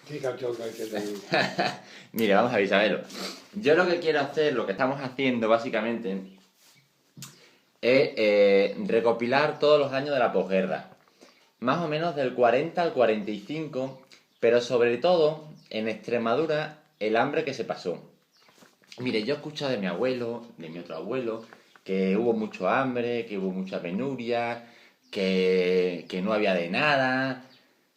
Qué cachonda que tengo. Mire, vamos a ver, Isabelo. Yo lo que quiero hacer, lo que estamos haciendo básicamente, es recopilar todos los años de la posguerra. Más o menos del 40 al 45, pero sobre todo en Extremadura el hambre que se pasó. Mire, yo he escuchado de mi abuelo, de mi otro abuelo, que hubo mucho hambre, que hubo mucha penuria, que no había de nada,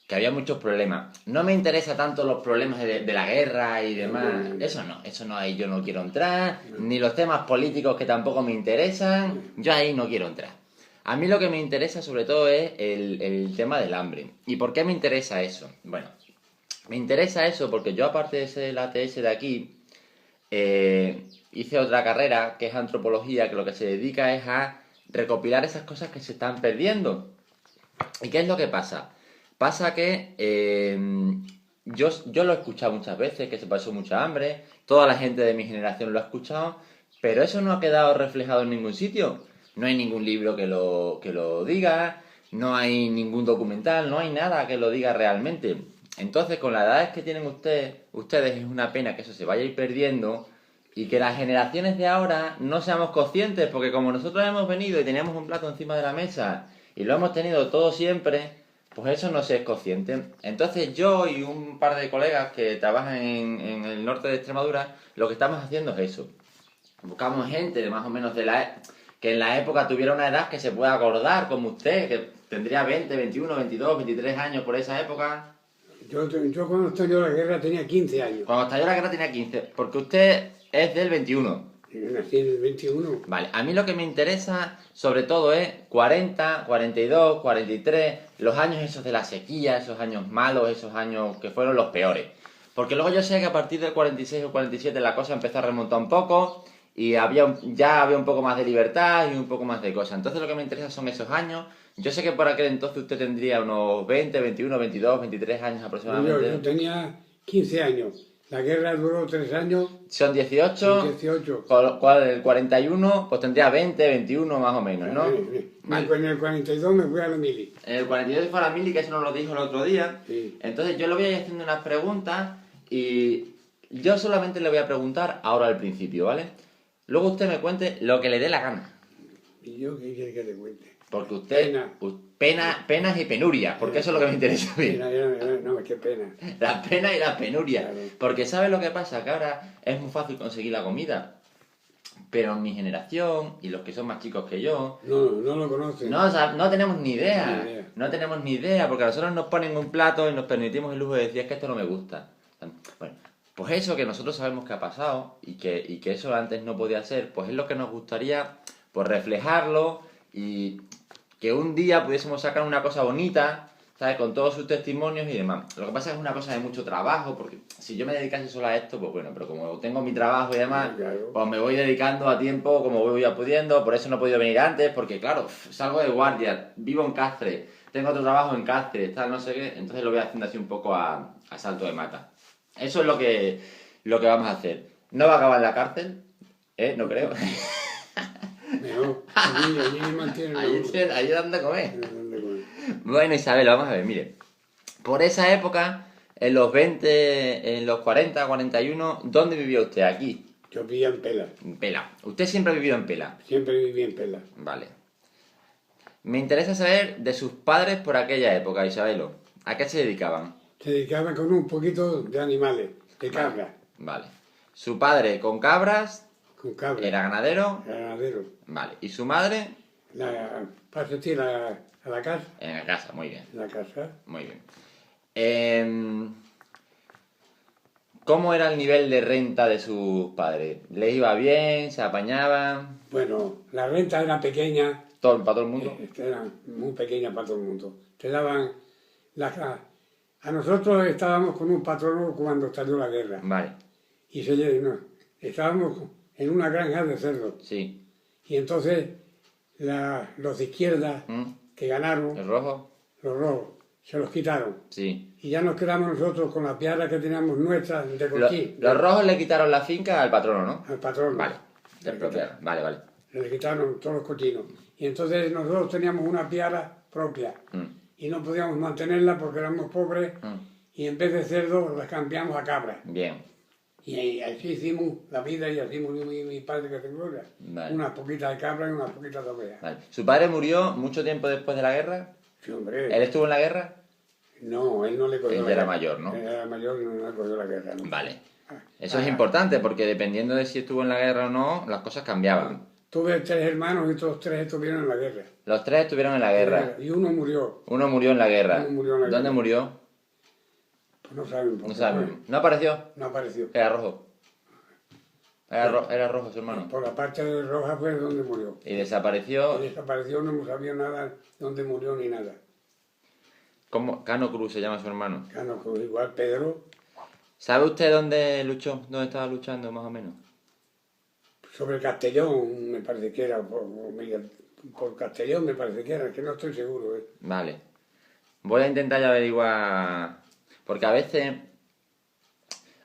que había muchos problemas. No me interesa tanto los problemas de la guerra y demás. Eso no, ahí yo no quiero entrar. Ni los temas políticos que tampoco me interesan. Yo ahí no quiero entrar. A mí lo que me interesa sobre todo es el tema del hambre. ¿Y por qué me interesa eso? Bueno, me interesa eso porque yo aparte de ser el ATS de aquí, hice otra carrera que es antropología, que lo que se dedica es a recopilar esas cosas que se están perdiendo. ¿Y qué es lo que pasa? Pasa que yo lo he escuchado muchas veces, que se pasó mucha hambre, toda la gente de mi generación lo ha escuchado, pero eso no ha quedado reflejado en ningún sitio. No hay ningún libro que lo diga, no hay ningún documental, no hay nada que lo diga realmente. Entonces, con las edades que tienen ustedes, es una pena que eso se vaya a ir perdiendo y que las generaciones de ahora no seamos conscientes, porque como nosotros hemos venido y teníamos un plato encima de la mesa y lo hemos tenido todo siempre, pues eso no se es consciente. Entonces yo y un par de colegas que trabajan en el norte de Extremadura, lo que estamos haciendo es eso. Buscamos gente de más o menos que en la época tuviera una edad que se pueda acordar, como usted, que tendría 20, 21, 22, 23 años por esa época. Yo cuando estalló la guerra tenía 15 años. Cuando estalló la guerra tenía 15, porque usted es del 21. Yo nací en el 21. Vale, a mí lo que me interesa sobre todo es 40, 42, 43, los años esos de la sequía, esos años malos, esos años que fueron los peores. Porque luego yo sé que a partir del 46 o 47 la cosa empezó a remontar un poco y ya había un poco más de libertad y un poco más de cosas. Entonces lo que me interesa son esos años. Yo sé que por aquel entonces usted tendría unos 20, 21, 22, 23 años aproximadamente. Yo tenía 15 años. La guerra duró 3 años. Son 18, 18. con lo cual el 41 pues tendría 20, 21 más o menos, ¿no? Vale. En el 42 me fui a la mili. En el 42 fue a la mili, que eso nos lo dijo el otro día. Sí. Entonces yo le voy a ir haciendo unas preguntas y yo solamente le voy a preguntar ahora al principio, ¿vale? Luego usted me cuente lo que le dé la gana. ¿Y yo qué quiere que te cuente? Porque usted... Penas y penurias, porque eso es lo que me interesa a mí. No, qué pena. Las penas y las penurias. Claro. Porque ¿sabe lo que pasa? Que ahora es muy fácil conseguir la comida. Pero en mi generación, y los que son más chicos que yo... No lo conocen. No, o sea, no tenemos ni idea. Ni idea. No tenemos ni idea, porque a nosotros nos ponen un plato y nos permitimos el lujo de decir, es que esto no me gusta. Bueno, pues eso que nosotros sabemos que ha pasado y que eso antes no podía ser, pues es lo que nos gustaría pues reflejarlo y que un día pudiésemos sacar una cosa bonita, ¿sabes? Con todos sus testimonios y demás. Lo que pasa es que es una cosa de mucho trabajo, porque si yo me dedicase solo a esto, pues bueno, pero como tengo mi trabajo y demás, Claro. pues me voy dedicando a tiempo como voy pudiendo, por eso no he podido venir antes, porque claro, salgo de guardia, vivo en Cáceres, tengo otro trabajo en Cáceres, tal, no sé qué, entonces lo voy haciendo así un poco a salto de mata. Eso es lo que vamos a hacer. No va a acabar en la cárcel, no creo. Mejor. Allí me mantienen. Allí dan de comer. Bueno, Isabel, vamos a ver, mire. Por esa época, en los 20, en los 40, 41, ¿dónde vivía usted? Aquí. Yo vivía en Pela. En Pela. Usted siempre ha vivido en Pela. Siempre viví en Pela. Vale. Me interesa saber de sus padres por aquella época, Isabelo. ¿A qué se dedicaban? Se dedicaba con un poquito de animales, de cabra. Vale. Su padre con cabras, Con cabra. era ganadero. Ganadero. Vale. ¿Y su madre? Para asistir a la casa. En la casa, muy bien. En la casa. Muy bien. ¿Cómo era el nivel de renta de sus padres? ¿Les iba bien? ¿Se apañaban? Bueno, la renta era pequeña. ¿Para todo el mundo? Era muy pequeña para todo el mundo. Te daban a nosotros estábamos con un patrono cuando estalló la guerra. Vale. Y estábamos en una granja de cerdos. Sí. Y entonces los de izquierda que ganaron, ¿El rojo? los rojos, se los quitaron. Sí. Y ya nos quedamos nosotros con la piara que teníamos nuestra de cochí. Los rojos le quitaron la finca al patrono, ¿no? Al patrón. Vale. Del propietario. Vale. Le quitaron todos los cochinos. Y entonces nosotros teníamos una piara propia. Y no podíamos mantenerla porque éramos pobres. y en vez de cerdo las cambiamos a cabra. Bien. Y así hicimos la vida y así murió mi padre que se gloria. Vale. Unas poquitas de cabra y unas poquitas de oveja. Vale. ¿Su padre murió mucho tiempo después de la guerra? Sí, hombre. ¿Él estuvo en la guerra? No, él no le cogió Él la ya era guerra. mayor, ¿no? Él era mayor y no le cogió la guerra. ¿No? Vale. Ah, Eso es importante porque dependiendo de si estuvo en la guerra o no, las cosas cambiaban. Tuve 3 hermanos y todos 3 estuvieron en la guerra. Los 3 estuvieron en la guerra. Y uno murió. Uno murió en la guerra. Uno murió en la ¿Dónde guerra. murió? Pues no saben por No qué saben. fue. ¿No apareció? No apareció. Era rojo. Era rojo su hermano. Por la parte de Roja fue donde murió. Y desapareció. Y desapareció, no sabía nada dónde murió ni nada. ¿Cómo? Cano Cruz se llama su hermano. Claro, pues igual Pedro, ¿Sabe usted dónde luchó? ¿Dónde estaba luchando más o menos? sobre Castellón me parece que era, por Castellón me parece que era, que no estoy seguro. Vale. Voy a intentar ya averiguar. Porque a veces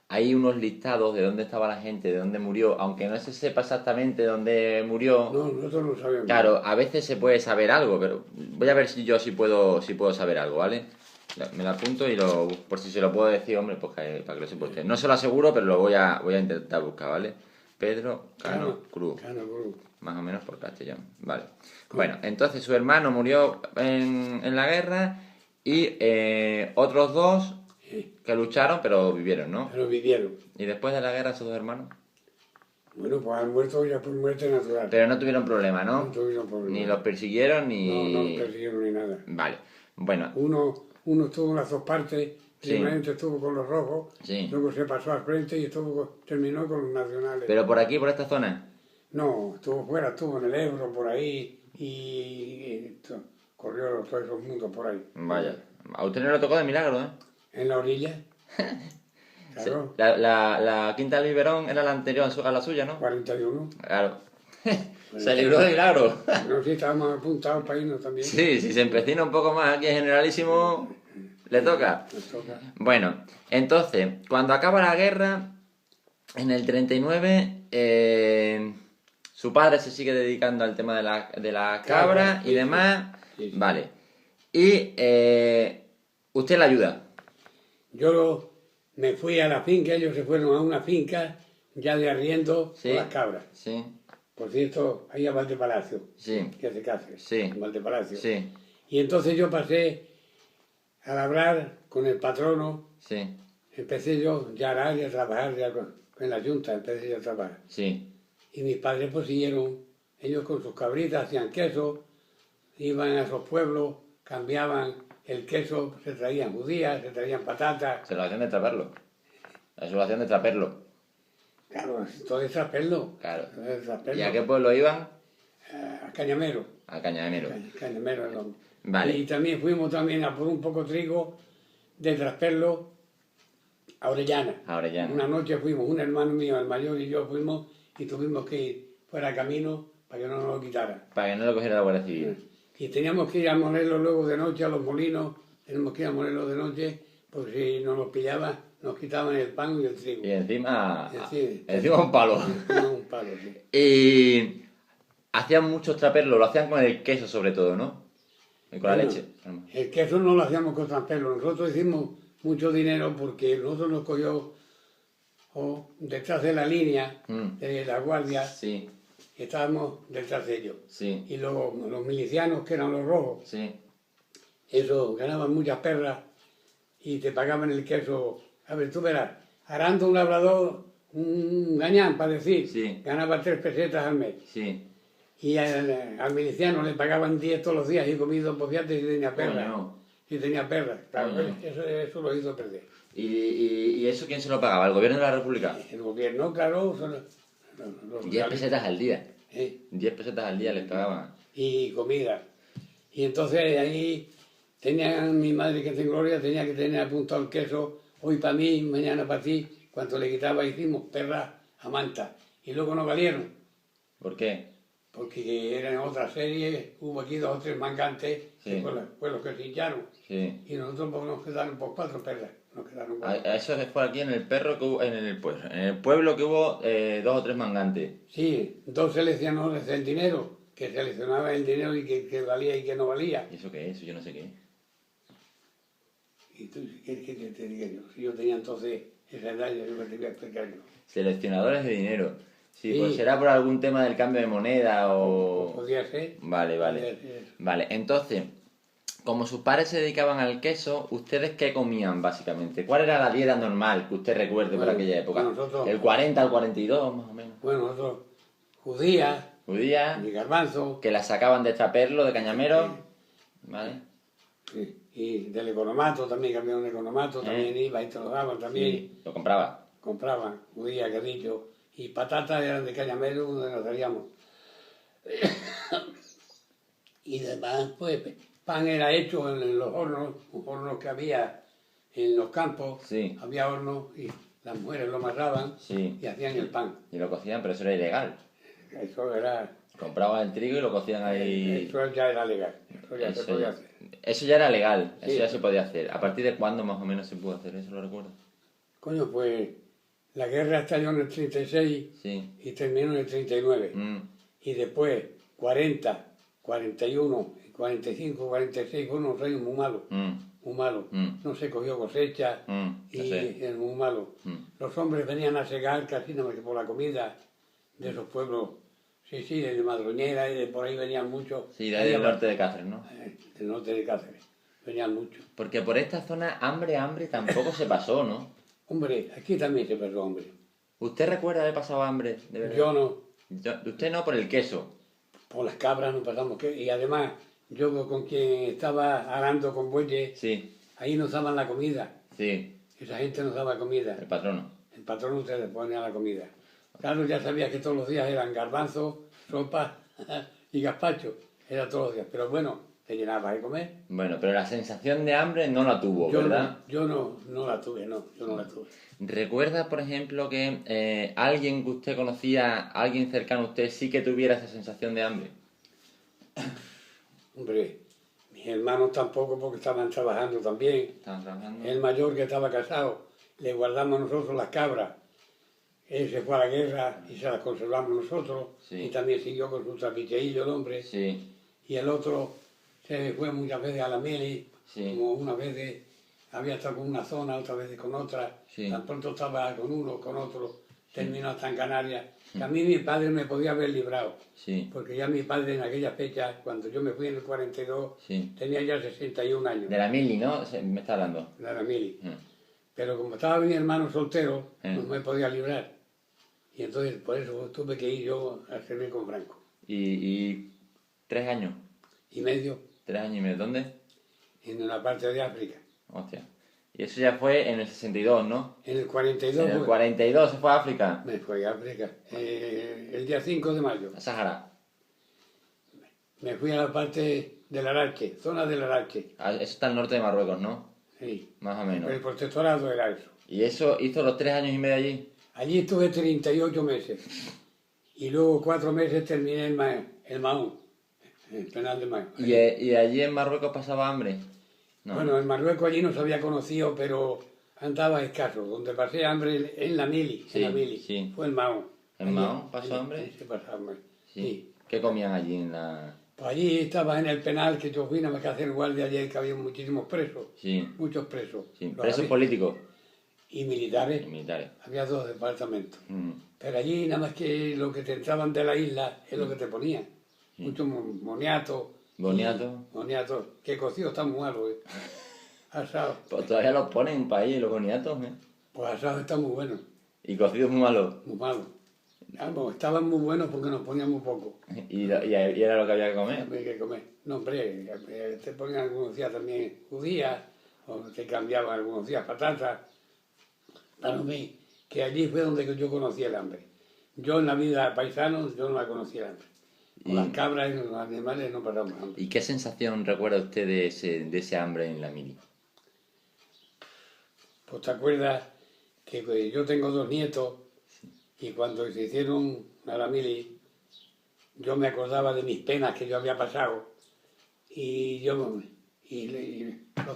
hay unos listados de dónde estaba la gente, de dónde murió, aunque no se sepa exactamente dónde murió. No, nosotros no sabemos. Claro, a veces se puede saber algo, pero voy a ver si yo sí puedo saber algo, ¿vale? Me lo apunto y por si se lo puedo decir, hombre, pues para que lo sepa usted. No se lo aseguro, pero lo voy a intentar buscar, ¿vale? Pedro Cano Cruz, Cano Cruz. más o menos por Castellón, vale. Bueno, entonces su hermano murió en la guerra y otros 2 Sí, que lucharon, pero vivieron, ¿no? pero vivieron. Y después de la guerra esos 2 hermanos. Bueno, pues han muerto ya por muerte natural. Pero no tuvieron problema, No ¿no? tuvieron problema. Ni los persiguieron ni... No, no los persiguieron ni nada. Vale, bueno, Uno estuvo en las 2 partes, Sí. primeramente estuvo con los rojos, Sí. luego se pasó al frente y terminó con los nacionales. pero por aquí, por esta zona. No, estuvo fuera, estuvo en el Ebro, por ahí, corrió todos esos mundos por ahí. Vaya, a usted no le tocó de milagro, ¿eh? En la orilla, claro, La quinta del biberón era la anterior a la suya, ¿no? 41. Claro. Se libró de milagro. No, sí, estábamos apuntados para irnos también. Sí, si se empecina un poco más aquí en Generalísimo, le toca. Nos toca. Bueno, entonces, cuando acaba la guerra, en el 39, su padre se sigue dedicando al tema de la cabra y sí, demás. sí, sí. Vale. Y usted la ayuda. Yo me fui a la finca, ellos se fueron a una finca ya de arriendo Sí. con las cabras. Sí, Por cierto, ahí a Valdepalacio, sí, que hace Cáceres, Sí. en Valdepalacio. sí, Y entonces yo pasé a labrar con el patrono, sí, empecé yo ya a arar y a trabajar ya en la Junta, empecé yo a trabajar. sí. Y mis padres pues siguieron, ellos con sus cabritas hacían queso, iban a esos pueblos, cambiaban el queso, se traían judías, se traían patatas, Se lo hacían de traperlo. Eso lo hacían de traperlo. claro, todo es traperlo. Claro. Todo es traperlo. ¿Y a qué pueblo iban? A Cañamero. A Cañamero. Cañamero, no. Vale. Y también fuimos también a por un poco de trigo de Trasperlo a Orellana. A Orellana. Una noche fuimos, un hermano mío, el mayor, y yo fuimos y tuvimos que ir fuera de camino para que no nos lo quitaran. Para que no lo cogiera la Guardia Civil. Y teníamos que ir a molerlo luego de noche a los molinos, tenemos que ir a molerlo de noche, porque si no nos pillaban, nos quitaban el pan y el trigo. Y encima... Sí. Encima un palo. No, un palo, sí. Y... Hacían muchos traperlos, lo hacían con el queso sobre todo, ¿no? Y con la Bueno, leche. El queso no lo hacíamos con Trasperlo, nosotros hicimos mucho dinero porque nosotros nos cogió detrás de la línea de la guardia, Sí, estábamos detrás de ellos. sí, Y luego los milicianos, que eran los rojos, sí. eso, ganaban muchas perras y te pagaban el queso. A ver, tú verás, arando un labrador, un gañán, para decir, Sí. ganaba 3 pesetas al mes. Sí. Y al miliciano le pagaban 10 todos los días y comido, pues fíjate si tenía perras. Coño. Si tenía perras, claro, Coño. eso lo hizo perder. ¿Y eso quién se lo pagaba? ¿El gobierno de la República? El gobierno, claro, son los 10 pesetas al día. ¿eh? 10 pesetas al día les pagaban. Y comida. Y entonces ahí tenía mi madre, que en gloria, tenía que tener apuntado el queso, hoy para mí, mañana para ti. Cuando le quitaba hicimos perras a manta. Y luego no valieron, ¿Por qué? porque eran otra serie, hubo aquí 2 o 3 mangantes, Sí. que fue los que se hincharon. Sí. Y nosotros pues, nos quedaron por 4 perras. Nos quedaron A 4. eso fue aquí en el perro que hubo, en el pueblo que hubo 2 o 3 mangantes. Sí, 2 seleccionadores del dinero, que seleccionaban el dinero y que valía y que no valía. ¿Y eso qué es? Yo no sé qué es. ¿Y tú si quieres que te diga yo? Si yo tenía entonces esa edad, yo no te voy a explicar yo. Seleccionadores de dinero. Sí, Sí. pues será por algún tema del cambio de moneda o... Podría ser. Vale, vale. Podría ser. Vale, entonces, como sus padres se dedicaban al queso, ¿ustedes qué comían básicamente? ¿Cuál era la dieta normal que usted recuerde por Bueno, aquella época? nosotros- ¿El 40 al 42 más o menos? Bueno, nosotros, judías, Judía, y garbanzo, que la sacaban de Traperlo, de Cañamero, ¿vale? sí, y del economato también, cambiaron de economato, también iba y te lo daban también. Sí, lo compraba. Compraban judías, que he dicho, y patatas eran de Cañamero, donde nos salíamos. Y demás, pues, pan era hecho en los hornos que había en los campos, Sí. había hornos y las mujeres lo amarraban Sí. y hacían el pan. Y lo cocían, pero eso era ilegal. Eso era, Compraban el trigo y lo cocían ahí. eso ya era legal, eso ya se Eso, podía hacer. eso ya era legal, eso Sí. ya se podía hacer. ¿A partir de cuándo más o menos se pudo hacer eso? ¿Lo recuerdo? Coño, pues la guerra estalló en el 36 Sí. y terminó en el 39. Mm, Y después 40, 41, 45, 46 fueron unos años muy malos, mm, muy malos. Mm. No se cogió cosecha ya y sé. era muy malo. Mm. Los hombres venían a segar casi nada más que por la comida de esos pueblos, sí, de Madroñera y de por ahí venían muchos. Sí, de ahí del norte de Cáceres, ¿no? Del norte de Cáceres, venían muchos. Porque por esta zona hambre tampoco se pasó, ¿no? Hombre, aquí también se perdió hambre. ¿Usted recuerda haber pasado hambre? De verdad? Yo no, Usted no, por el queso. por las cabras no pasamos que. Y además, yo con quien estaba arando con bueyes, Sí, ahí nos daban la comida. sí, Esa gente nos daba comida. el patrono. El patrón se le ponía la comida. Claro, ya sabía que todos los días eran garbanzos, sopa y gazpacho. Era todos los días. Pero bueno, te llenabas de comer. Bueno, pero la sensación de hambre no la tuvo, Yo ¿verdad? no la tuve, no, yo no la tuve. ¿Recuerda, por ejemplo, que alguien que usted conocía, alguien cercano a usted, sí que tuviera esa sensación de hambre? Hombre, mis hermanos tampoco porque estaban trabajando también. ¿Estaban trabajando? El mayor que estaba casado, le guardamos nosotros las cabras. Él se fue a la guerra y se las conservamos nosotros. Sí. Y también siguió con su trapicheillo el hombre. Sí, Y el otro se fue muchas veces a la mili, Sí. como unas veces había estado con una zona, otras veces con otra. Sí. Tan pronto estaba con uno, con otro, terminó hasta en Canarias. Que a mí mi padre me podía haber librado. sí, Porque ya mi padre en aquella fecha, cuando yo me fui en el 42, sí. tenía ya 61 años, De la mili, ¿no? Me está hablando. de la mili. Mm. Pero como estaba mi hermano soltero, no Mm. me podía librar. Y entonces por eso tuve que ir yo a servir con Franco. Y 3 años. Y medio 3 años y medio. ¿Dónde? en la parte de África. Hostia. Y eso ya fue en el 62, ¿no? En el 42 En el fue- 42 se fue a África. me fui a África. El día 5 de mayo. A Sahara. Me fui a la parte del Arache, zona del Arache. Eso está al norte de Marruecos, ¿no? Sí. Más o menos. El protectorado era eso. ¿Y eso hizo los 3 años y medio allí? Allí estuve 38 meses. Y luego 4 meses terminé el Mahón, el penal de Mahón. ¿Y allí en Marruecos pasaba hambre? No. Bueno, en Marruecos allí no se había conocido, pero andaba escaso. Donde pasé hambre en la mili, Sí, en la mili. sí. Fue en Mahón. ¿En Allí- Mahón pasó allí- hambre? allí se pasaba hambre. Sí. Sí. ¿Qué comían allí en la...? Pues allí estaba en el penal que yo fui, nada más que hacer guardia ayer, que había muchísimos presos. Sí. Muchos presos. Sí. Los Presos había- políticos y militares. y militares. Había 2 departamentos. Mm. Pero allí nada más que lo que te entraban de la isla es lo que te ponían. Mucho moniato. Boniato. Moniato. Que cocido está muy malo, Asado. Pues todavía los ponen en país, los boniatos, ¿eh? Pues asado está muy bueno. Y cocidos muy malos. Muy malo. Vamos, estaban muy buenos porque nos ponían muy poco. Y era lo que había que comer. Había que comer. No, hombre, te ponían algunos días también judías, o te cambiaban algunos días patatas. Para mí, que allí fue donde yo conocí el hambre. Yo en la vida paisano, yo no la conocí el hambre. Con Y- las cabras y los animales no pasamos hambre. ¿Y qué sensación recuerda usted de ese hambre en la mili? Pues te acuerdas que yo tengo 2 nietos y cuando se hicieron a la mili, yo me acordaba de mis penas que yo había pasado y los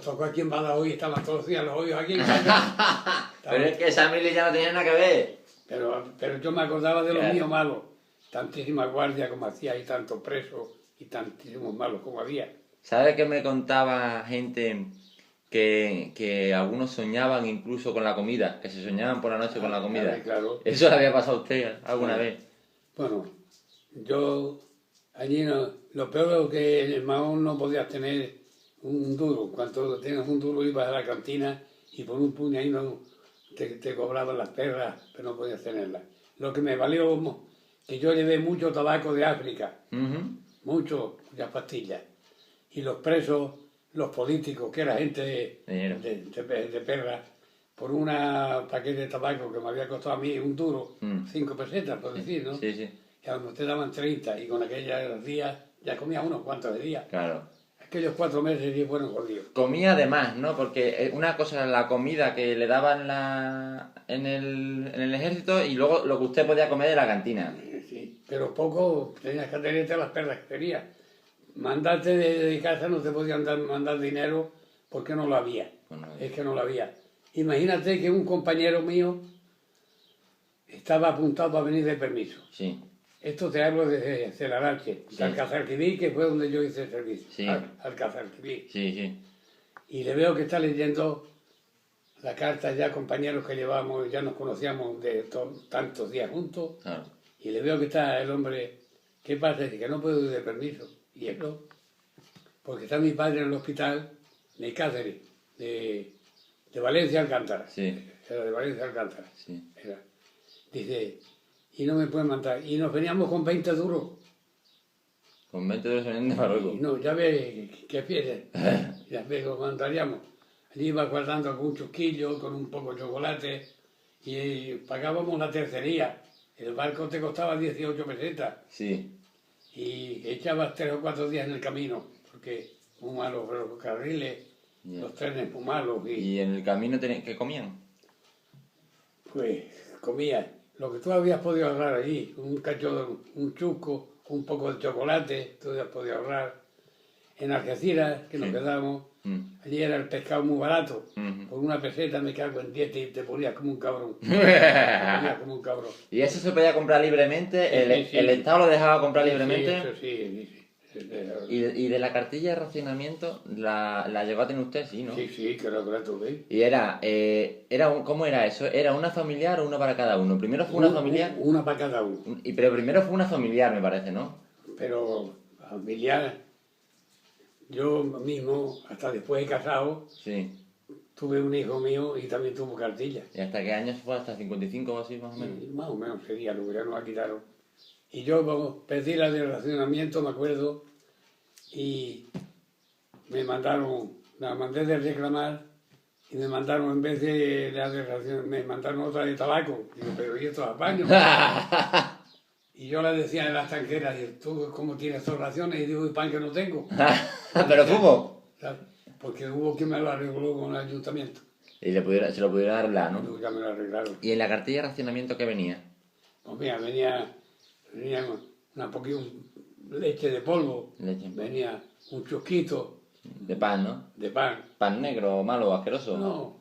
tocó aquí en Badajoz y estaban todos los días los hoyos aquí en casa. Pero es que esa mili ya no tenía nada que ver. Pero yo me acordaba de los Claro. míos malos, tantísima guardia como hacía y tantos presos y tantísimos malos como había. ¿Sabe que me contaba gente que algunos soñaban incluso con la comida, que se soñaban por la noche con la comida. Claro. ¿Eso le había pasado a usted alguna vez? Bueno, yo allí no, lo peor es que en el Mahón no podías tener un duro. Cuando tenías un duro ibas a la cantina y por un puño ahí no te cobraban las perras, pero no podías tenerlas. Lo que me valió que yo llevé mucho tabaco de África, muchas pastillas. Y los presos, los políticos, que era gente de perra, por una paquete de tabaco que me había costado a mí un duro, 5 pesetas, por decir, ¿no? Sí, sí. Y a lo mejor te daban 30 y con aquellos días ya comía unos cuantos de días. Claro. Aquellos 4 meses y fueron jodidos. Comía además, ¿no? Porque una cosa era la comida que le daban en el ejército y luego lo que usted podía comer de la cantina. Sí, pero poco tenías que atenerte a las perras que querías. Mandarte de casa no te podían mandar dinero porque no lo había. Bueno, Es que no lo había. Imagínate que un compañero mío estaba apuntado para venir de permiso. Sí. Esto te hablo desde Celarache, de Alcazarquivir, que fue donde yo hice el servicio. Sí. Alcazarquivir. Sí, sí. Y le veo que está leyendo la carta ya, compañeros que llevamos, ya nos conocíamos de tantos días juntos. Claro. Y le veo que está el hombre, ¿qué pasa? Dice que no puedo ir de permiso. Y eso, porque está mi padre en el hospital de Cáceres, de Valencia Alcántara. Sí. Era de Valencia Alcántara. Sí. Era. Dice, y no me pueden mandar. Y nos veníamos con 20 duros. Con 20 euros venían de Marruecos. Y no, ya ves, ¿qué quieres? Ya ves, lo mandaríamos. Allí iba guardando con un chusquillo, con un poco de chocolate, y pagábamos la tercería. El barco te costaba 18 pesetas. Sí. Y echabas 3 o 4 días en el camino, porque muy malos los carriles, los trenes muy malos. ¿Y en el camino qué comían? Pues comías lo que tú habías podido ahorrar allí, un cacho, un chusco, un poco de chocolate, tú habías podido ahorrar. En Algeciras, que nos quedábamos, allí era el pescado muy barato. Por una peseta me cago en 10 y te ponías como un cabrón. Te ponías como un cabrón. ¿Y eso se podía comprar libremente? Sí. ¿El Estado lo dejaba comprar Sí, libremente? eso sí. ¿Y de la cartilla de racionamiento la llegó a tener usted? Sí, ¿no? Sí, que la tuve. Y ¿cómo era eso? ¿Era una familiar o uno para cada uno? Primero fue una familiar. Una para cada uno. Pero primero fue una familiar, me parece, ¿no? Pero familiar, yo mismo, hasta después de casado, Sí. tuve un hijo mío y también tuvo cartilla. ¿Y hasta qué años fue? ¿Hasta 55 o así, más o menos? Y más o menos sería, lo que ya nos la quitaron. Y yo pedí la de racionamiento, me acuerdo, y me mandaron, la mandé de reclamar, y me mandaron, en vez de la de racionamiento, me mandaron otra de tabaco. Digo, pero ¿y estos apaños? Y yo le decía a las tanqueras, ¿tú cómo tienes tus raciones? Y digo, ¿y pan que no tengo? ¿Pero fumo? ¿Sabes? Porque hubo quien me lo arregló con el ayuntamiento. Y se lo pudieron arreglar, ¿no? Ya me lo arreglaron. ¿Y en la cartilla de racionamiento qué venía? Pues mira, venía una poquita leche de polvo, Leche. venía un chusquito De pan, ¿no? de pan. Pan negro, malo, asqueroso. No,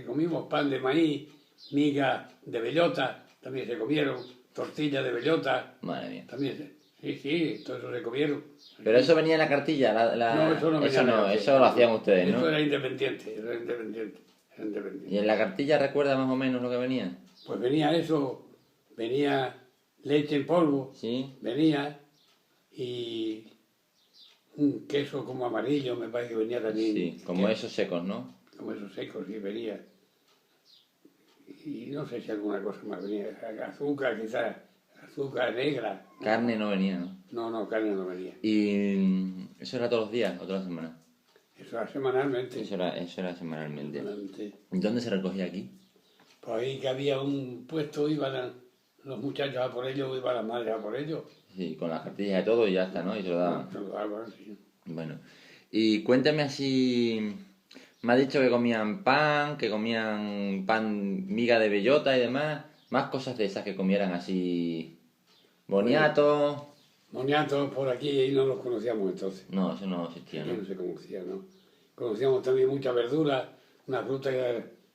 comimos pan de maíz, miga de bellota, también se comieron, tortilla de bellota, Madre mía. también sí, todo eso se comieron. Pero eso venía en la cartilla, No, eso no venía en la cartilla. Eso lo hacían ustedes, Eso ¿no? era independiente. ¿Y en la cartilla recuerda más o menos lo que venía? Pues venía eso, venía leche en polvo, Sí. venía y un queso como amarillo, me parece que venía también. Sí, como esos secos, ¿no? Como esos secos, sí, venía. Y no sé si alguna cosa más venía. Azúcar, quizás, azúcar negra. Carne no venía, ¿no? No, carne no venía. ¿Y eso era todos los días o todas las semanas? Eso era semanalmente. Eso era semanalmente. Semanalmente. ¿Y dónde se recogía aquí? Por ahí que había un puesto, iban los muchachos a por ellos, iban las madres a por ellos. Sí, con las cartillas de todo y ya está, ¿no? Y se lo daban. Se lo daban, sí. Bueno, y cuéntame así, me ha dicho que comían pan, miga de bellota y demás, más cosas de esas que comieran así, boniato. Moniatos por aquí no los conocíamos entonces. No, eso no existía, Aquí ¿no? no se conocía, ¿no? Conocíamos también mucha verdura, una fruta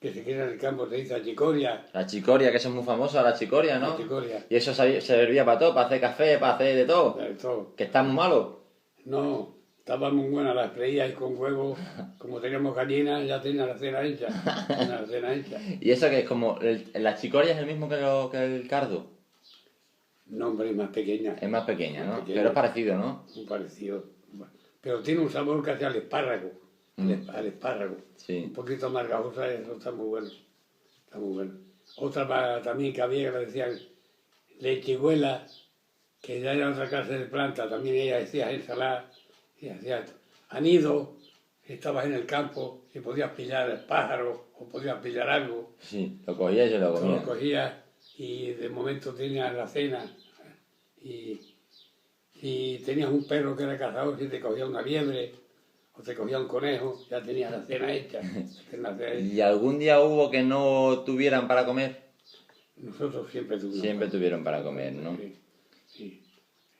que se cría en el campo, se dice achicoria. La chicoria, que eso es muy famoso, la chicoria, ¿no? La chicoria. Y eso se servía para todo, para hacer café, para hacer de todo. De todo. Que está muy malo. No, Estaba muy buena, las freías y con huevo, como teníamos gallinas, ya tenía la cena hecha. Tenía la cena hecha. ¿Y eso que es como, la chicoria es el mismo que el cardo? No, hombre, más pequeña. Es más pequeña, Más ¿no? pequeña. Pero es parecido, ¿no? Muy parecido. Pero tiene un sabor casi al espárrago. Al espárrago. Sí. Un poquito amargajosa, eso está muy bueno. Está muy bueno. Otra también que había que le decían lechuguela, que ya era otra clase de planta. También ella decía ensalada. Y hacía anido. Estabas en el campo y podías pillar pájaros o podías pillar algo. Sí, lo cogía y se lo Tú comía. lo cogías y de momento tenías la cena y tenías un perro que era cazador, si te cogía una liebre o te cogía un conejo, ya tenías la cena hecha. ¿Y algún día hubo que no tuvieran para comer? Nosotros siempre tuvimos Siempre pan. tuvieron para comer, ¿no? Sí, sí.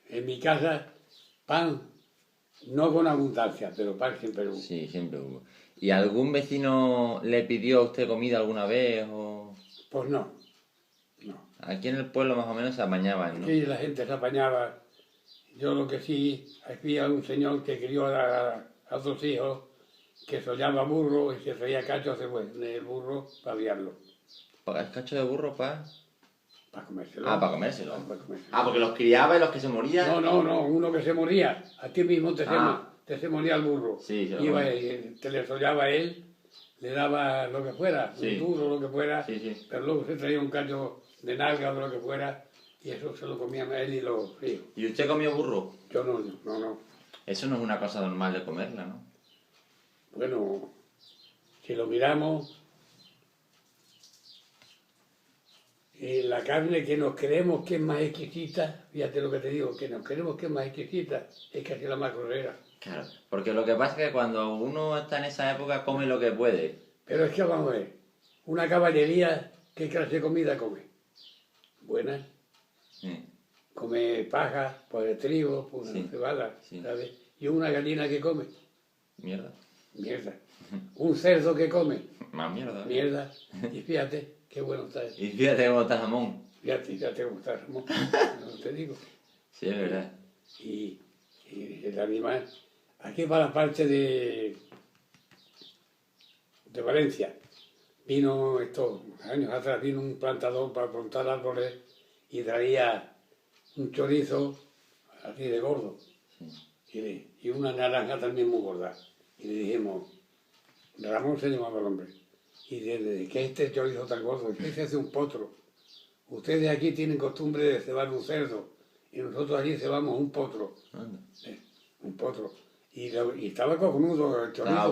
En mi casa, pan, no con abundancia, pero pan siempre hubo. Sí, siempre hubo. ¿Y algún vecino le pidió a usted comida alguna vez? O... Pues no, no. Aquí en el pueblo más o menos se apañaban, ¿no? Aquí la gente se apañaba. Yo lo que sí, había un señor que crió a dos hijos, que sollaba burro y se traía cachos de burro para aviarlo, ¿El cacho de burro para...? para comérselo. Ah, para comérselo. Para comérselo. Ah, porque los criaba y los que se morían... No, uno que se moría, a ti mismo Ah. te se moría el burro. Sí, se lo Iba comía. y te le sollaba a él, le daba lo que fuera, Sí. un duro, lo que fuera, Sí, sí. pero luego se traía un cacho de nalga o lo que fuera, y eso se lo comían a él y los hijos. ¿Y usted comió burro? Yo no. Eso no es una cosa normal de comerla, ¿no? Bueno, si lo miramos, la carne que nos creemos que es más exquisita, fíjate lo que te digo, que nos creemos que es más exquisita, es casi la más grosera. Claro, porque lo que pasa es que cuando uno está en esa época come lo que puede. Pero es que vamos a ver, una caballería, ¿qué clase de comida come? Buena, Sí. come paja, pues trigo, pues Sí, cebada, sí. ¿sabes? Y una gallina que come, Mierda. mierda. Un cerdo que come, Más mierda. mierda. Y fíjate, qué bueno está eso. Y fíjate cómo está jamón. Fíjate cómo está Ramón, no te digo. Sí, es verdad. Y el animal, aquí para la parte de Valencia, vino estos años atrás, vino un plantador para plantar árboles y traía un chorizo así de gordo y una naranja también muy gorda. Y le dijimos, Ramón se llamaba el hombre, y desde que este chorizo tan gordo, que se hace un potro. Ustedes aquí tienen costumbre de cebar un cerdo y nosotros allí cebamos un potro. Anda. Un potro. Y estaba cojonudo el chorizo. Estaba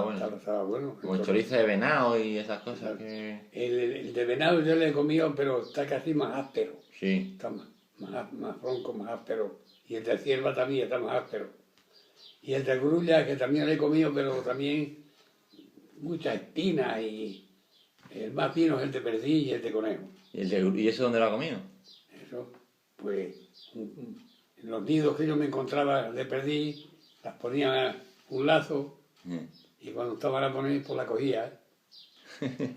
bueno. Estaba bueno. Como el chorizo de venado y esas cosas que... El de venado yo le he comido, pero está casi más áspero. Sí. Está más ronco, más áspero. Y el de cierva también está más áspero. Y el de grulla, que también le he comido, pero también muchas espinas. Y el más fino es el de perdiz y el de conejo. ¿Y eso dónde lo ha comido? Eso, pues, en los nidos que yo me encontraba de perdiz, las ponía un lazo y cuando estaba a poner, pues la cogía.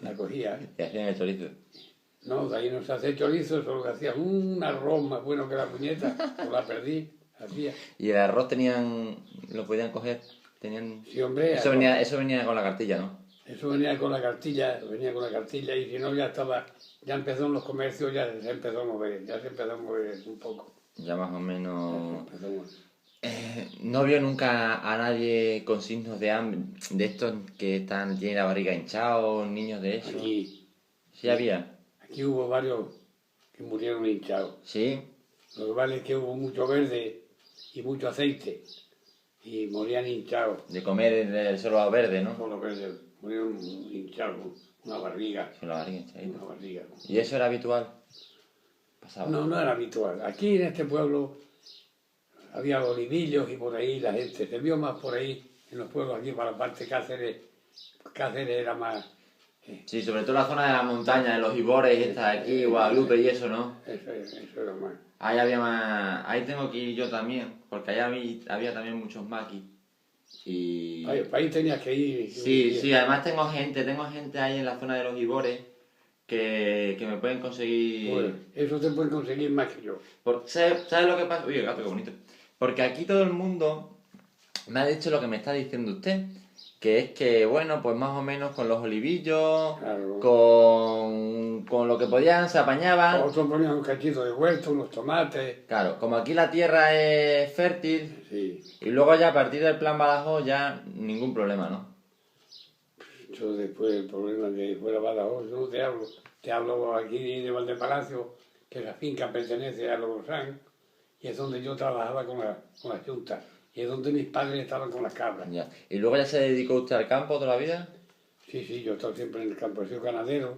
La cogía. Y hacían el chorizo. No, de ahí no se hace chorizo, solo que hacía un arroz más bueno que la puñeta, pues la perdí, hacía. ¿Y el arroz lo podían coger? Tenían... Sí, hombre, Eso venía con la cartilla, ¿no? eso venía con la cartilla y si no ya empezó en los comercios, ya se empezó a mover un poco. Ya más o menos... Empezó a mover. ¿No vio nunca a nadie con signos de hambre, de estos que tienen la barriga hinchada, niños de eso? Sí había. Aquí hubo varios que murieron hinchados. Sí. Lo que vale es que hubo mucho verde y mucho aceite y morían hinchados. De comer solo verde, ¿no? Por lo verde, murieron hinchados, una barriga. Con la barriga hinchadita. Una barriga. ¿Y eso era habitual? Pasaba. No era habitual. Aquí en este pueblo había olivillos y por ahí la gente se vio más por ahí en los pueblos aquí para la parte Cáceres. Cáceres era más. Sí, sobre todo la zona de la montaña, de los Ibores, esta de aquí, Guadalupe y eso, ¿no? Eso era más. Ahí había más... Ahí tengo que ir yo también, porque ahí había también muchos maquis. Y... Para ahí tenías que ir. Sí, además tengo gente ahí en la zona de los Ibores que me pueden conseguir... Pues, eso te puede conseguir más que yo. ¿Sabes lo que pasa? Uy, el gato, qué bonito. Porque aquí todo el mundo me ha dicho lo que me está diciendo usted, que es que, bueno, pues más o menos con los olivillos, Claro. con lo que podían, se apañaban. Otros ponían un cachito de huerto, unos tomates. Claro, como aquí la tierra es fértil, Sí. y luego ya a partir del plan Badajoz ya ningún problema, ¿no? Yo después el problema de fuera Badajoz, yo no te hablo. Te hablo aquí de Valdepalacio, que la finca pertenece a los Rosán, y es donde yo trabajaba con la Junta. Y es donde mis padres estaban con las cabras. Ya. ¿Y luego ya se dedicó usted al campo toda la vida? Sí, sí, yo he estado siempre en el campo. He sido ganadero.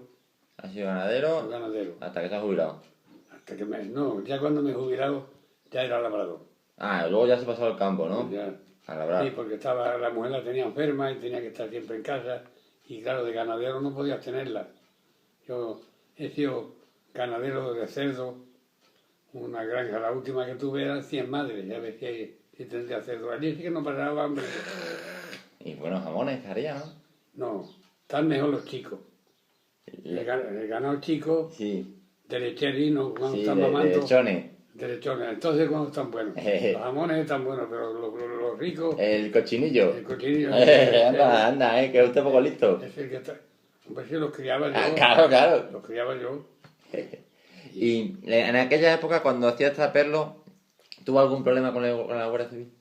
¿Ha sido ganadero? Soy ganadero. Hasta que se ha jubilado. Hasta que no, ya cuando me he jubilado, ya era labrador. Ah, luego ya se pasó al campo, ¿no? Ya. A labrar. Sí, porque la mujer la tenía enferma y tenía que estar siempre en casa. Y claro, de ganadero no podías tenerla. Yo he sido ganadero de cerdo, una granja, la última que tuve eran 100 madres, ya ves que si tendría cerdo. Allí sí que no pasaba hambre. Y buenos jamones que haría, ¿no? No, están mejor los chicos. El ganado chico, Sí, de lecherino, cuando sí, están de mamando. lechones. De lechones. Entonces cuando están buenos. Los jamones están buenos, pero los ricos, El cochinillo. el cochinillo. Anda, que es usted poco listo. Es el que está. Hombre, si los criaba yo. Ah, claro. Los criaba yo. Y en aquella época, cuando hacía extraperlo, ¿tuvo algún problema con la Guardia Civil?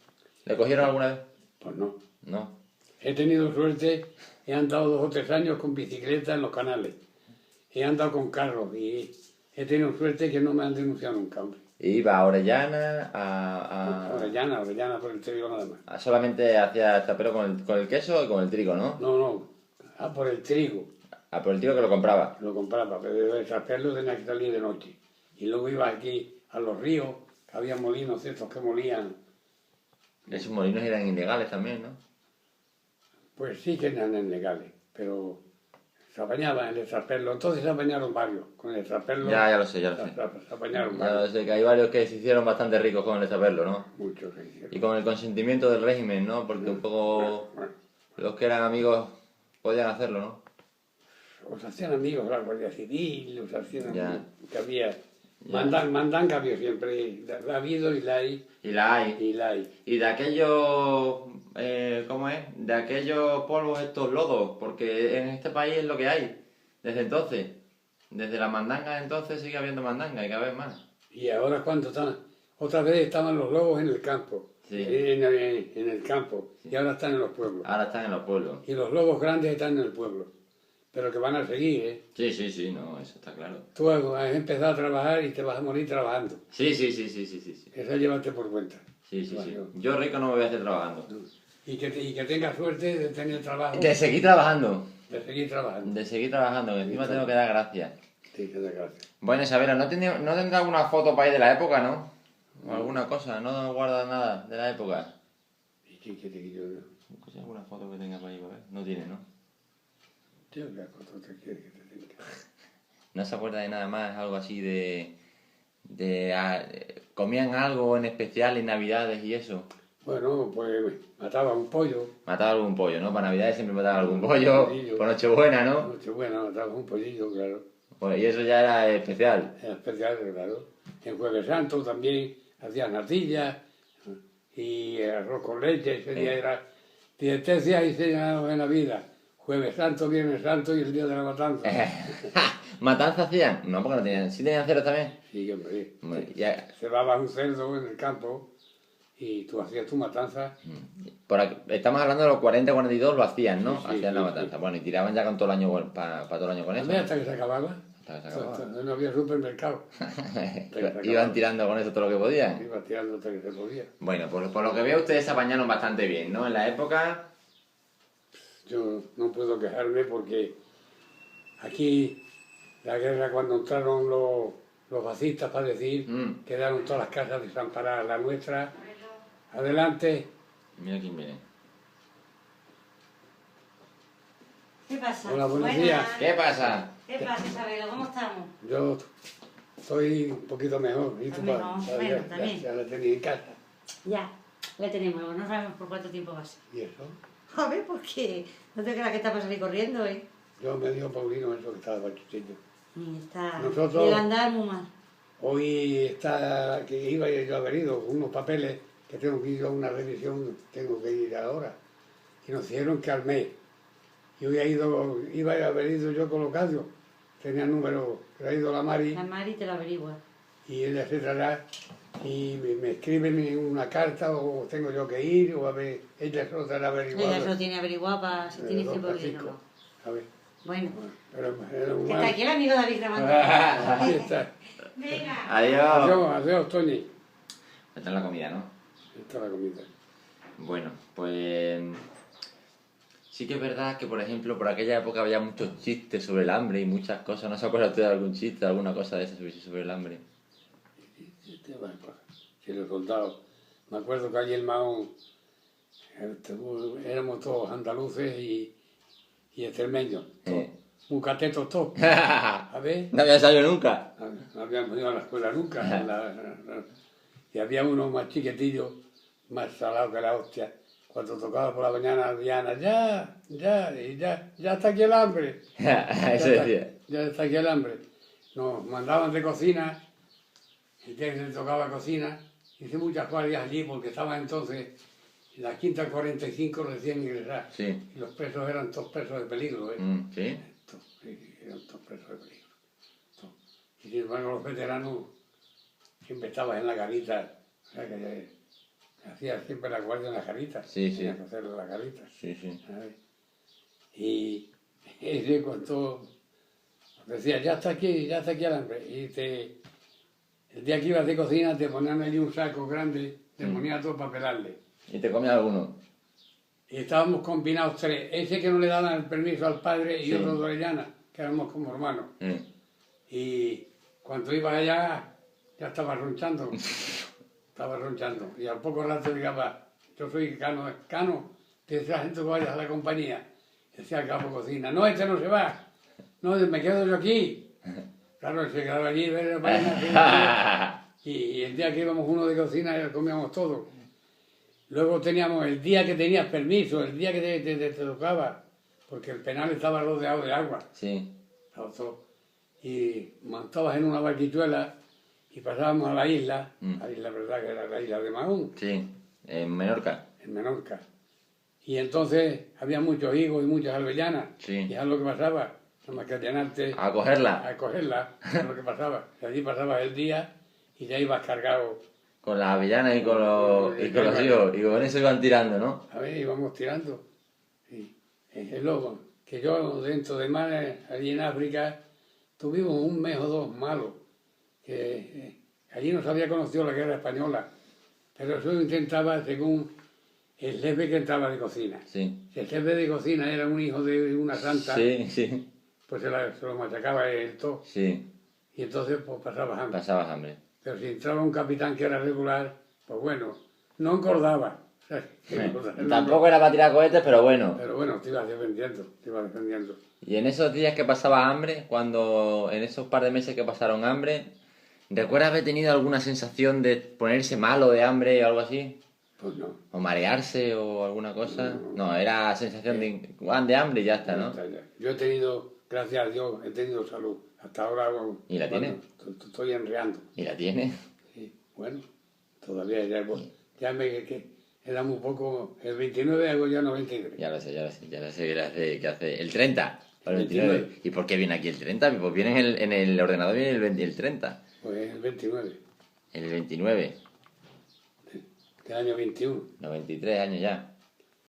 ¿Le cogieron alguna vez? Pues no. No. He tenido suerte, he andado 2 o 3 años con bicicleta en los canales. He andado con carros y he tenido suerte que no me han denunciado nunca, hombre. Iba a Orellana, a... Orellana por el trigo nada más. Solamente hacía extraperlo con el queso y con el trigo, ¿no? No, por el trigo. Ah, por el trigo que lo compraba. Lo compraba, pero el saperlo tenía que salir de noche. Y luego iba aquí a los ríos, que había molinos estos que molían. Esos molinos eran ilegales también, ¿no? Pues sí que eran legales, pero se apañaban el extraperlo. Entonces se apañaron varios. Con el extraperlo Ya lo sé. se apañaron Ya lo varios. sé, que hay varios que se hicieron bastante ricos con el extraperlo, ¿no? Muchos se hicieron. Y con el consentimiento del régimen, ¿no? Porque un poco Bueno, los que eran amigos podían hacerlo, ¿no? os hacían amigos la Guardia Civil, os hacían Ya. amigos, que había. Ya. Mandan que había siempre. La ha habido y la hay. Y la hay. Y la hay. Y de aquellos, ¿cómo es? De aquellos polvos, estos lodos, porque en este país es lo que hay, desde entonces. Desde las mandangas entonces sigue habiendo mandangas y cada vez más. Y ahora cuando están, otra vez estaban los lobos en el campo, Sí. en el campo, y ahora están en los pueblos. Ahora están en los pueblos. Y los lobos grandes están en el pueblo, pero que van a seguir, ¿eh? Sí, no, eso está claro. Tú has empezado a trabajar y te vas a morir trabajando. Sí. Eso llévate por cuenta. Sí. Bueno, Yo rico no me voy a hacer trabajando. y que tengas suerte de tener trabajo, De seguir trabajando. de seguir trabajando. De seguir trabajando, que encima tengo que dar gracias. Sí, que te gracias. Bueno, Isabela, no tendrá alguna foto para ahí de la época, ¿no? O alguna cosa, no guardas nada de la época. ¿Y qué quiere que yo no? Pues alguna foto que tenga por ahí, para ver. No tiene, ¿no? Tío, ¿qué cosa te quiere que te tenga? No se acuerda de nada más, algo así comían algo en especial en Navidades y eso. Bueno, pues mataba un pollo. Mataba algún pollo, ¿no? Para Navidades siempre mataba algún pollo. Por Nochebuena, ¿no? Nochebuena mataba un pollito, claro. Pues, y eso ya era especial. Era especial, claro. En Jueves Santo también hacían natillas y arroz con leche. Ese día era 3 días y 6 años en la vida. Jueves Santo, Viernes Santo y el día de la matanza. ¿Matanza hacían? No, porque no tenían. ¿Sí tenían cerdos también? Sí, hombre. Hombre, ya- Se daba un cerdo en el campo y tú hacías tu matanza. Estamos hablando de los 40, 42, lo hacían, ¿no? Sí, Hacían la sí, matanza. sí. Bueno, y tiraban ya con todo el año, para todo el año con eso. También hasta que se acababa. Hasta que se acababa. No había supermercado. Iban tirando con eso todo lo que podían. Iba tirando hasta que se podía. Bueno, por lo que veo ustedes se apañaron bastante bien, ¿no? En la época... Yo no puedo quejarme porque aquí la guerra cuando entraron los fascistas para decir, quedaron todas las casas desamparadas, la nuestra. Adelante. Mira quién viene. ¿Qué pasa? Hola, buenos Buenas. días. ¿Qué pasa? ¿Qué pasa, Isabela? ¿Cómo estamos? Yo estoy un poquito mejor. ¿Y tú, También, pa? no, Ya- bueno, ya- también. ya la tenía en casa. Ya, le tenemos. No sabemos por cuánto tiempo va a ser. ¿Y eso? A ver, porque no te creas que está para salir corriendo, ¿eh? Yo me dio Paulino eso que estaba bachuchillo. Y está Nosotros- el andar muy mal. Hoy está, que iba yo a venido con unos papeles que tengo que ir a una revisión, tengo que ir ahora. Y nos dijeron que al mes. Yo iba a haber ido yo con los Cadios, tenía el número, que ha ido la Mari. La Mari te lo averigua. Y ella se traerá y me escriben una carta o tengo yo que ir o a ver, ella se lo traerá averiguado. Ella se lo tiene averiguado para si tiene tiempo de ir o no. A ver. Bueno. Pero Que está aquí el amigo David grabando. Ahí está. Venga. Adiós. Adiós, Tony. Esta es la comida, ¿no? Esta es la comida. Bueno, pues sí que es verdad que, por ejemplo, por aquella época había muchos chistes sobre el hambre y muchas cosas. ¿No se acuerda usted de algún chiste, alguna cosa de esa sobre el hambre? Si los soldados. Me acuerdo que allí en Mahón éramos todos andaluces y extremeños. Muy catetos todos. A ver. No había salido nunca. No habíamos ido a la escuela nunca. Y había uno más chiquitillo, más salado que la hostia. Cuando tocaba por la mañana, Diana, ya está aquí el hambre. Eso decía. Ya está aquí el hambre. Nos mandaban de cocina, el día que se tocaba cocina, hice muchas guardias allí porque estaba entonces en la quinta 45 recién ingresada. Sí. Y los presos eran todos presos de peligro, ¿eh? ¿Sí? Eran todos presos de peligro. Y sin embargo los veteranos siempre estaban en la garita, o sea que hacía siempre la guardia en la garita. Sí, sí. Tenía que hacerlo en la garita. Sí, sí. ¿Sabes? Y ese cuando decía, ya está aquí el hambre. Y el día que ibas de cocina te ponían allí un saco grande, te ponía todo para pelarle. ¿Y te comía alguno? Y estábamos combinados tres. Ese que no le daban el permiso al padre y Sí. otro de Orellana, que éramos como hermanos. Y cuando ibas allá, ya estaba ronchando. Estaba ronchando. Y al poco rato llegaba, yo soy Cano, te decía la gente que vayas a la compañía. Decía el cabo cocina, no, este no se va. No, me quedo yo aquí. Claro, se quedaba allí, y el día que íbamos uno de cocina, ya comíamos todo. Luego teníamos el día que tenías permiso, el día que te tocaba, porque el penal estaba rodeado de agua. Sí. Y montabas en una barquituela y pasábamos a la isla verdad que era la isla de Mahón, Sí. En Menorca. en Menorca. Y entonces había muchos higos y muchas avellanas. Sí. Y es lo que pasaba, nada más que allanarte A cogerla. a cogerla, es lo que pasaba. Y allí pasabas el día y ya ibas cargado. Con las avellanas y con los higos. Y con eso iban tirando, ¿no? A ver, íbamos tirando. Y es loco, que yo dentro de mar, allí en África, tuvimos un mes o dos malos. Que allí no se había conocido la guerra española, pero eso intentaba según el jefe que entraba de cocina. Sí. Si el jefe de cocina era un hijo de una santa, Sí, sí. pues se lo machacaba él todo. Sí. Y entonces pues pasaba hambre. Pasabas hambre. Pero si entraba un capitán que era regular, pues bueno, no engordaba. Tampoco era para tirar cohetes, pero bueno. Pero bueno, te ibas defendiendo, Y en esos días que pasaba hambre, cuando en esos par de meses que pasaron hambre, ¿recuerdas haber tenido alguna sensación de ponerse malo de hambre o algo así? Pues no. ¿O marearse o alguna cosa? No, era sensación de hambre y ya está, ¿no? Yo he tenido, gracias a Dios, he tenido salud. Hasta ahora, ¿Y la tiene? Estoy enreando. ¿Y la tiene? Sí, bueno, todavía ya me era muy poco. El 29 hago ya 93. Ya lo sé que hace el 30 o el El 29. 29. ¿Y por qué viene aquí el 30? Pues viene en el ordenador, viene el 30. Pues el 29, El 29. del año 21. 93 años ya.